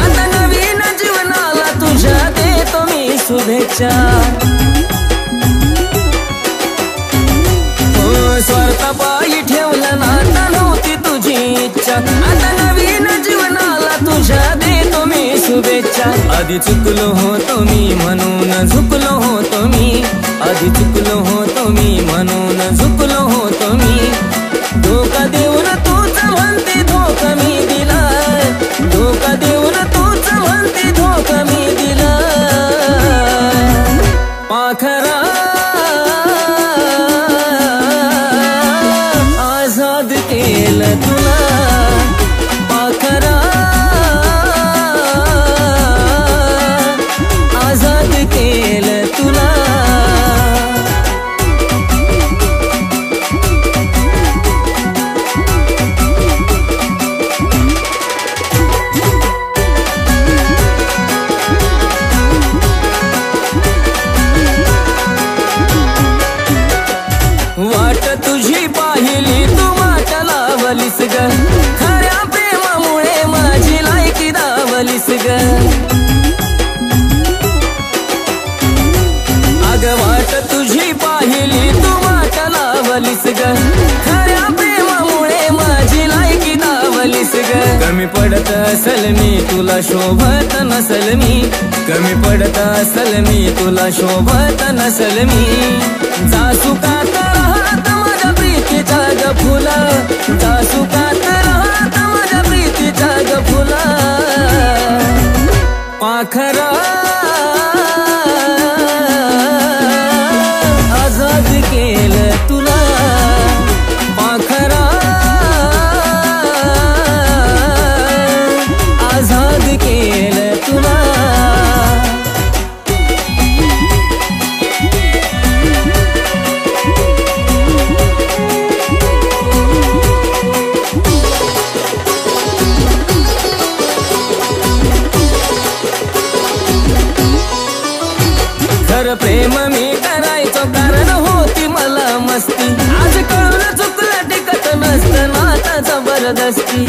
आता नवीन जीवनाला तुझ्या देतो मी शुभेच्छा। स्वार्थापायी ठेवलं नाता नव्हती तुझी इच्छा, आता नवीन जीवनाला तुझ्या देतो मी शुभेच्छा। आधी चुकलो होतो मी म्हणून झुकलो होतो मी, आधी चुकलो होतो मी म्हणून झुकलो होतो मी। धोका देऊन तूच म्हणते धोका मी दिला, धोका देऊन तूच म्हणते धोका मी दिला। पाखरा आजाद केलं तुला, पाखरा आजाद केलं तुला। वाट तुझी पाहिली तू वाट लावलीस ग, खऱ्या प्रेमामुळे माझी लायकी दावलीस ग। अग वाट तुझी पाहिली तू वाट लावलीस ग, खऱ्या प्रेमामुळे माझी लायकी दावलीस ग। कमी पडत असल मी तुला शोभत नसल मी, कमी पडत असल मी तुला शोभत नसल मी। जा सुखात राहत माझ्या प्रीतीचा ग फुला, जा सुखात राहत माझ्या प्रीतीचा ग फुला। पाखरा आजाद केलं तुला, पाखरा आजाद केलं तुला। खरं प्रेम मी करायचो कारण होती मला मस्ती, आज कळून चुकलं टिकत नसतं नाता जबरदस्ती।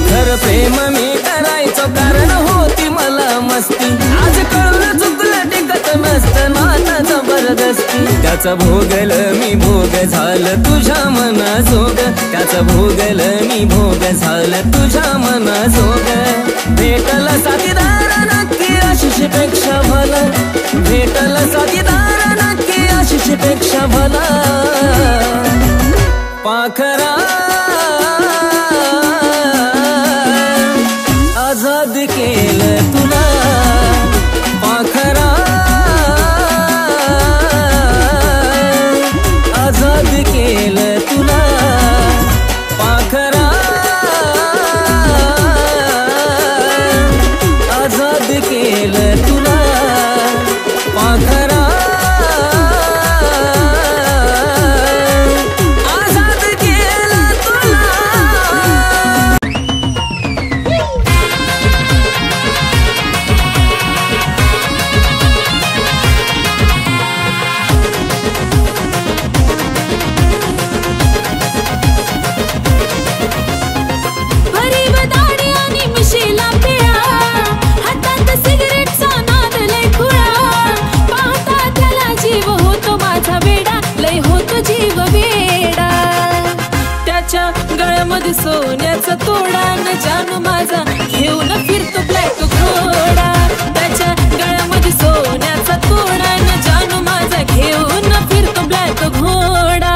खरं प्रेम मी करायचो कारण होती मला मस्ती, आज कळून चुकलं टिकत नसतं नाता जबरदस्ती। त्याचा भोगल मी भोग झालं तुझ्या मनाजोग, त्याचा भोगल मी भोग झालं तुझ्या मनाजोग। भेटल साथीदार नक्की आशिषपेक्षा भला, भेटल साथीदार नक्की आशिषपेक्षा भला। पाखरा आजाद केलं तुला, पाखरा आजाद केलं तुला, पाखरा आजाद केलं तुला, पाखरा आजाद केलं तुला। गळ्यामध्ये सोन्याचा तोडा न जानू माझा घेऊन फिरतो ब्लॅक घोडा, त्याच्या गळ्यामध्ये सोन्याचा तोडा न जानू माझा घेऊन फिरतो ब्लॅक घोडा।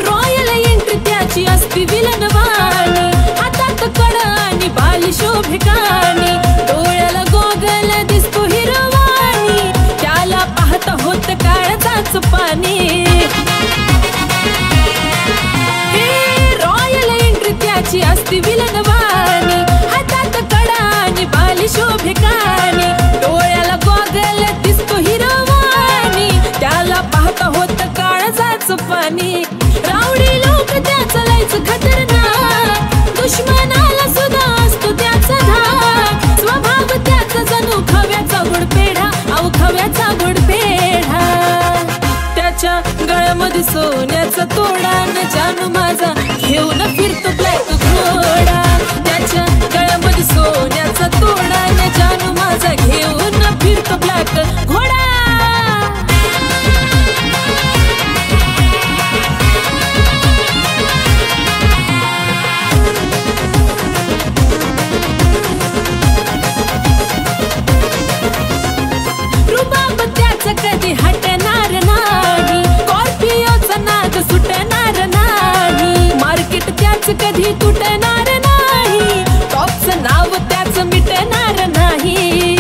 रॉयल एंट्री त्याची असती विलनवाणी, हातात कड आणि बाली शोभिकानी, डोळ्याला गोगल दिसतो हिरवाणी, त्याला पाहता होत काळजाच पाणी। रॉयल एंट्री त्याची असती विलनवाणी, हातात कड आणि बाली शोभिकानी, डोळ्याला गोगल दिसतो हिरवाणी, त्याला पाहता होत काळजाच पाणी। रावडी लोक त्याचं लयच खतरनाक, दुश्मनाला सुद्धा गळ्यामध्ये सोन्याचा तोडा न जानू माझा घेऊन फिरतो ब्लॅक घोडा. त्याच्या गळ्यामध्ये सोन्याचा तोडा न जानू माझा घेऊन फिरतो ब्लॅक घोडा. रुबाब त्याचा कधी हटणार नाही, स्कॉर्पिओचा नाद सुटणार नाही, मार्केट त्याच कधी तुटणार नाही, टॉपचं नाव त्याच मिटणार नाही.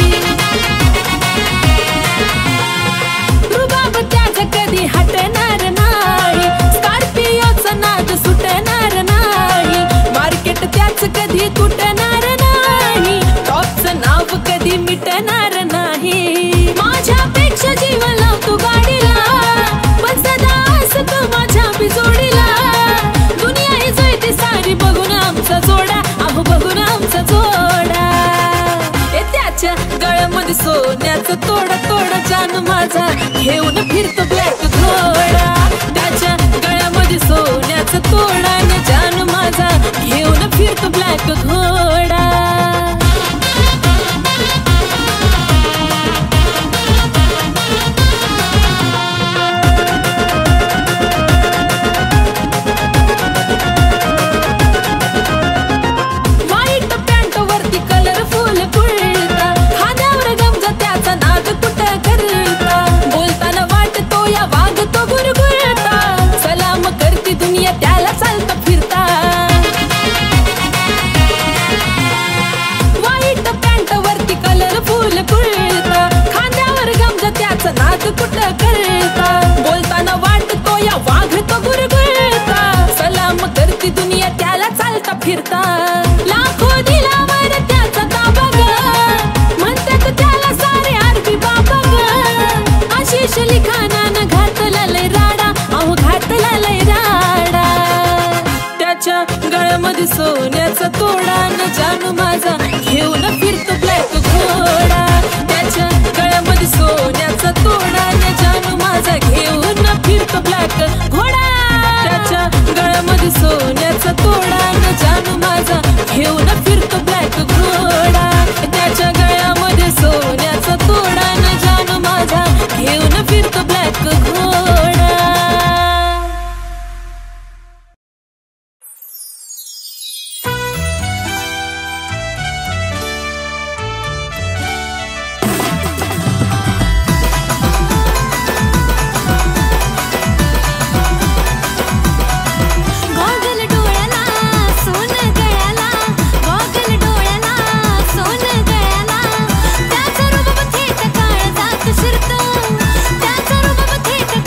रुबाब त्याचा कधी हटणार नाही, स्कॉर्पिओचा नाद सुटणार नाही, मार्केट त्याच कधी तुटणार नाही, टॉपचं नाव कधी मिटणार नाही. माझ्यापेक्षा जीव लावतो गाडीला, पण सदा असतो माझ्या बिजोडीला. दुनिया ही जळते सारी बघून आमचा जोडा, अहो बघून आमचा जोडा. त्याच्या गळ्यामध्ये सोन्याचा तोडा तोडा जानू माझा घेऊन फिरतो ब्लॅक घोडा. त्याच्या गळ्यामध्ये सोन्याचा तोडा न जानू माझा घेऊन फिरतो ब्लॅक घोडा. कुठं करता बोलताना वाटतो या वाघ तो गुरगुरता, सलाम करती दुनिया त्याला चालता फिरता. लाखो दिलावर त्याचा ताबा ग, म्हणतात त्याला सारे आरबी बाबा ग. आशिष लिखाणानं घातला लय राडा, अहो घातला लय राडा. त्याच्या गळ्यामध्ये सोन्याचा तोडा न जानू माझा घेऊन फिरतो ब्लॅक घोडा. त्याच्या गळ्यामध्ये सोन्याचा तोडा न जानू माझा घेऊन फिरतो ब्लॅक घोडा. त्याच्या गळ्यामध्ये सोन्याचा तोडा न जानू माझा घेऊन फिरतो ब्लॅक घोडा. त्याच्या गळ्यामध्ये सोन्याचा तोडा न जानू माझा घेऊन फिरतो ब्लॅक घोडा. त्याचा रूप थेट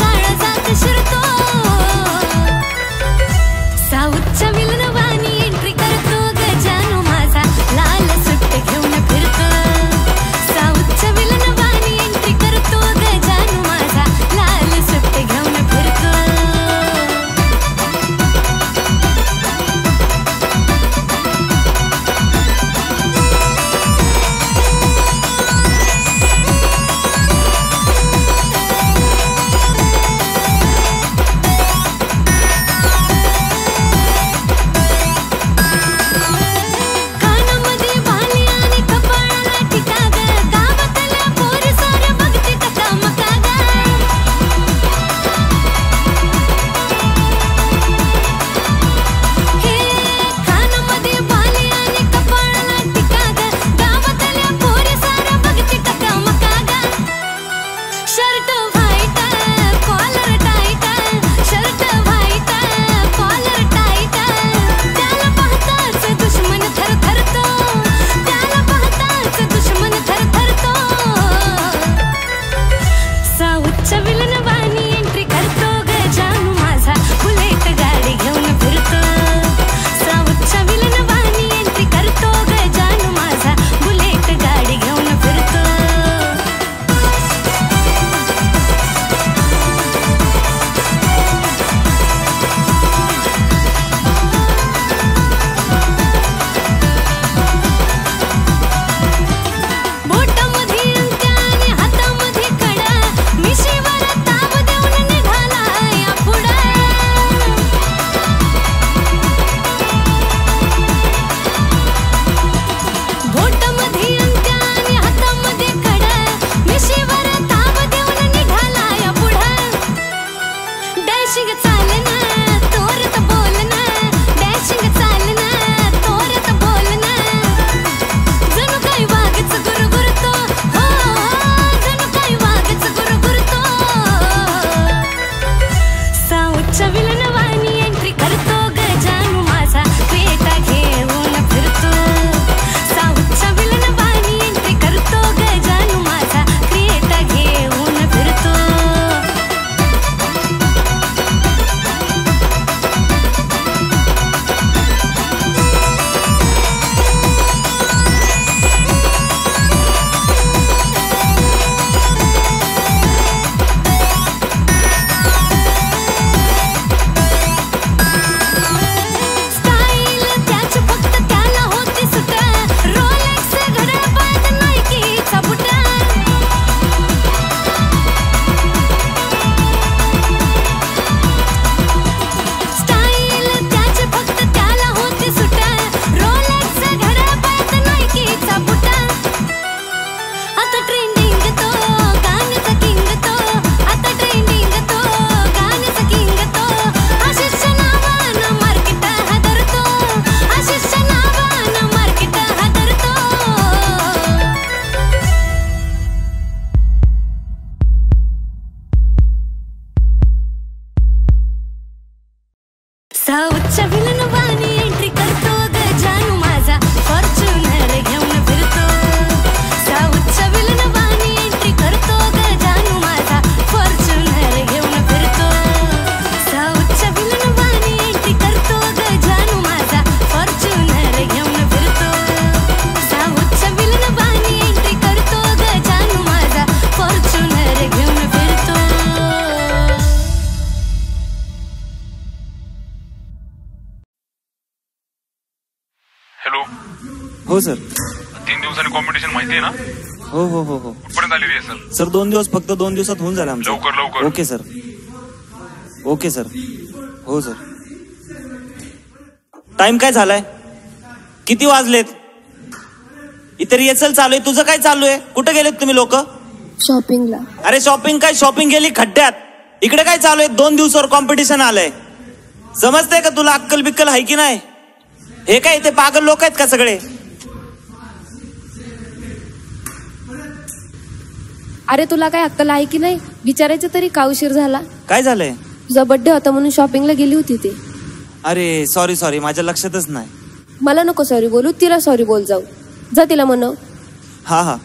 हो सर. 3 दिवसांनी कॉम्पिटिशन माहिती आहे ना? हो हो हो हो कुठपर्यंत आली रिहर्सल? सर 2 दिवस, फक्त 2 दिवसात होऊन झालं आमचं. लवकर लवकर. Okay sir. Okay sir. हो सर. टाइम काय झालाय? किती वाजलेत? इतर रिहर्सल चालू आहे. तुझं काय चालू आहे? कुठे गेलेत तुम्ही लोक? शॉपिंगला. अरे शॉपिंग काय, शॉपिंग गेली खड्ड्यात. इकडे काय चालू आहे? 2 दिवसावर कॉम्पिटिशन आलंय. समजतंय का तुला? अक्कल बिक्कल आहे की नाही? हे काय ते पागल लोक आहेत का सगळे? अरे तुला काय अक्कल आहे की नाही? विचारायचं तरी का उशीर झाला? काय झालंय? तुझा बर्थडे होता म्हणून शॉपिंगला गेली होती ते. अरे सॉरी माझ्या लक्षातच नाही. मला नको सॉरी बोलू, तिला सॉरी बोल जाऊ. जा तिला म्हणव. हा हा.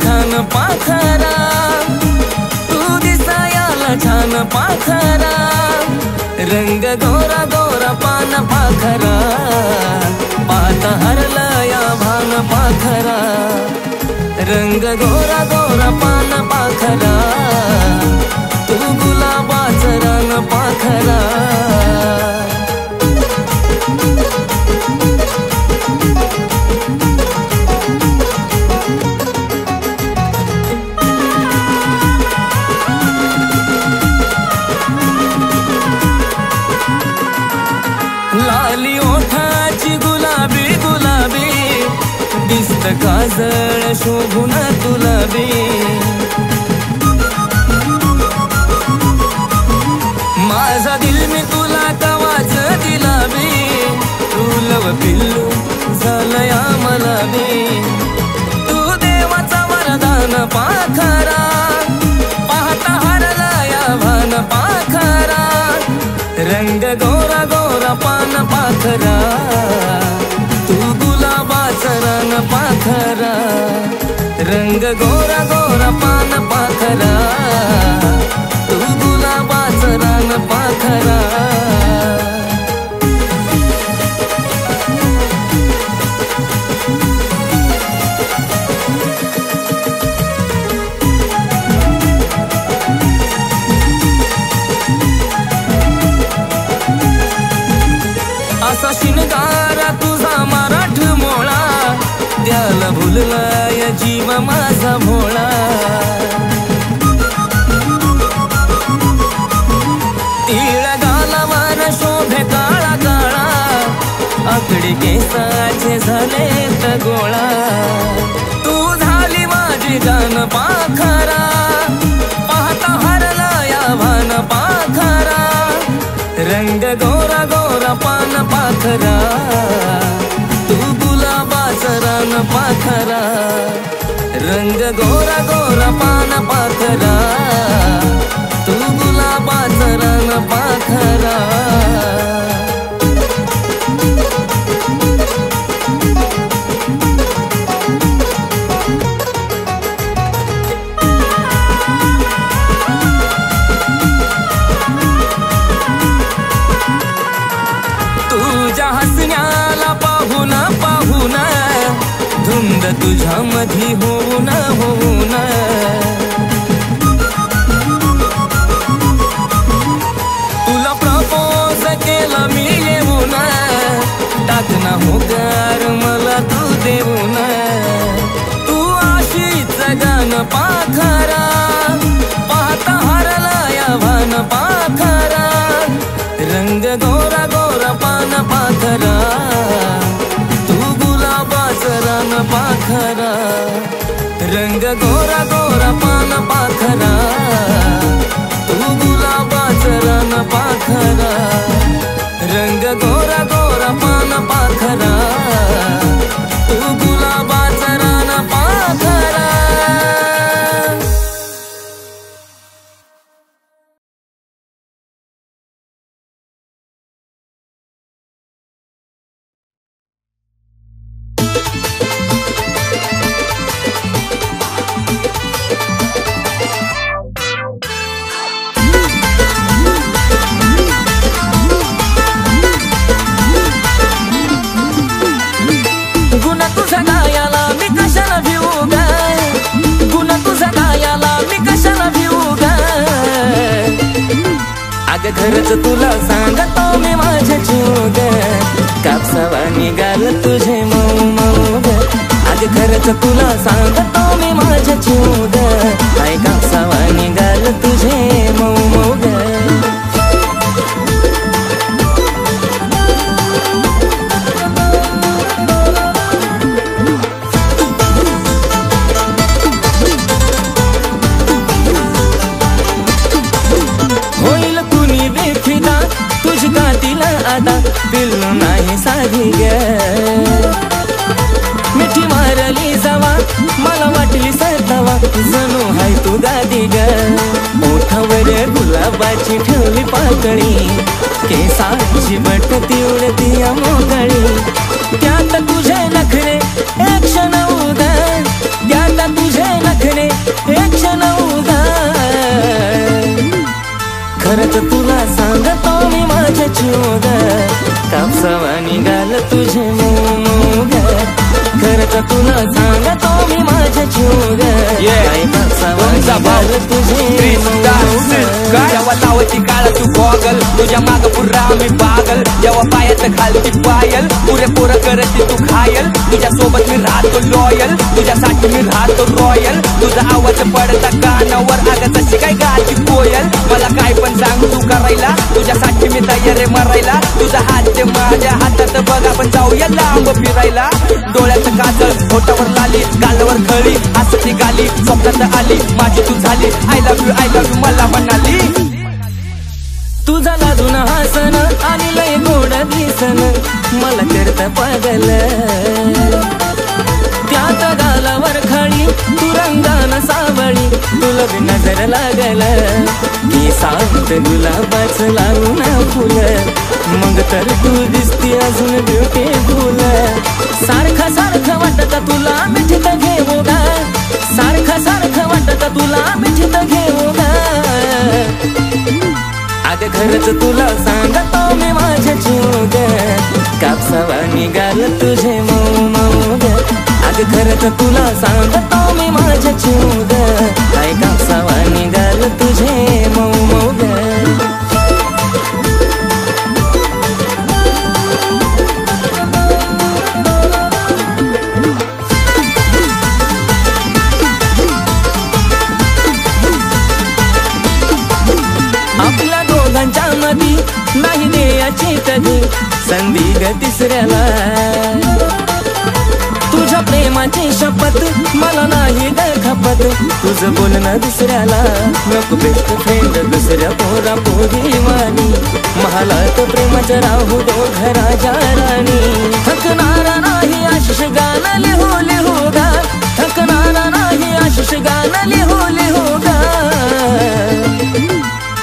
खान पाखरा तू दिसायाला छान पाखरा रंग गोरा गोरा पान पाखरा पाहता हरला या भान पाखरा रंग गोरा गोरा पान पाखरा तू गुलाबाचं रान पाखरा लाली ओठाची गुलाबी गुलाबी दिसत काजळ शोभून तुला बी माझा दिल मी तुला कवाच दिला बी तुलव पिल्लू झालया मला बी तू देवाचा वरदान पाखरा पाहता हरला या भान पाखरा रंग गोरा गोरा पान पाखरा तू गुलाबाचं रान पाखरा रंग गोरा गोरा पान पाखरा तू गुलाबाचं रान पाखरा असा शिनगारा तुझा मराठ मोळा त्याला भुललाय जीव माझा भोळा तिळ गालावर शोभे काळा काळा आकडी केसाचे झाले गोळा तू झाली माझी जान पाखरा पाहता हरला या भान पाखरा रंग गोरा गोरा पान पाखरा तू गुलाबाचं रान पाखरा रंग गोरा गोरा पान पाखरा तू गुलाबाचं रान पाखरा तुझ्या हसण्याला पाहून पाहून धुंद तुझ्या मधी होऊन होऊन तुला प्रपोज केलं मी येऊन टाकना होकार मला तू देऊन तू अशीच गान पाखरा पाहता हरला या भान पाखरा रंग गोरा गोरा पान पाखरा तू गुलाबाचं रान पाखरा रंग गोरा गोरा पान पाखरा तू गुलाबाचं रान पाखरा रंग गोरा गोरा पान पाखरा तू गुलाबाचं रान पाखरा अगं खरंच तुला सांगतो मी माझ्या जीव ग कापसावा निघाल तुझे मऊ मऊ ग अगं खरंच तुला सांगतो मी माझ्या जीव ग काय कापसावा निघाल तुझे मऊ मऊ ग आता पिल्लू नाही साधी ग मिठी मारली जावा मला वाटली सरतावा जणू हाय तू गादी ग ओठावर गुलाबाची ठेवली पाकळी केसाची बटती उडती मोकळी त्यात तुझे नखरे एक क्षण उदा त्यात तुझे नखरे एक क्षण उदा खरंच तुला सांगतो मी माझ्या जीव ग कापसावा निघाल तुझे मऊ मऊ ग खरंच तुला सांगतो मी माझ्या जीव ग काय कापसावा निघाल तुझे जेव्हा लावती काळा तू गॉगल तुझ्या माग पुरा मी पागल जेव्हा पायात घालती पायल पुरे पोरं करती तू घायल तुझ्या सोबत मी राहतो लॉयल तुझ्यासाठी मी राहतो रॉयल तुझा आवाज पडता कानावर अगं तशी काय गाती कोयल मला काय पण सांग तू करायला तुझ्यासाठी मी तयार आहे मरायला तुझा हात ते माझ्या हातात बघ आपण जाऊया लांब फिरायला डोळ्याचं काजळ होठावर लाली गालावर खळी हसती गाली स्वप्नात आली माझी तू झाली आय लव्ह यू मला म्हणाली तुझा लाजून हसन आणि लय गोड दिसन मला करता पागल त्यात गालावर खळी तू रंगान सावळी तुला बी नजर लागल की सांगत गुलाबाच लावून फुल मग तर तू दिसती अजून ब्युटीफुल सारखं सारखं वाटत तुला मिठीत घेऊ गा सारखं सारखं वाटत तुला मिठीत घेऊ गा अगं खरंच तुला सांगतो मी माझ्या जीव ग कापसावा निघाल तुझे मऊ मऊ ग अगं खरंच तुला सांगतो मी माझ्या जीव ग काय कापसावा निघाल तुझे मऊ मऊ ग आपल्या दोघांच्या मधी नाही द्यायची कधी संधी ग तिसऱ्याला तुझ्या प्रेमाची शपथ मला नाही ग खपत तुझं बोलणं दुसऱ्याला नको बेस्ट फ्रेंड दुसऱ्या पोरा पोरी वाणी महालात प्रेमाचं राहू दो घराच्या राणी थकणारा नाही आशिष गाणं लिहू लिहू गा थकणारा नाही आशिष गाणं लिहू लिहू गा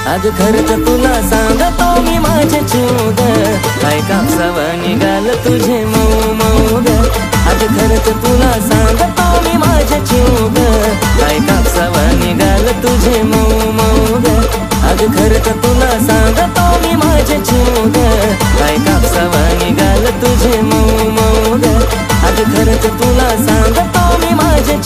अगं खरंच तुला सांगतो मी माझ्या जीव ग काय कापसावा निघाल तुझे मऊ मऊ ग अगं खरंच तुला सांगतो मी माझ्या जीव ग काय कापसावा निघाल तुझे मऊ मऊ ग अगं खरंच तुला सांगतो मी माझ्या जीव ग काय कापसावा निघाल तुझे मऊ मऊ ग अगं खरंच तुला सांगतो मी माझ्या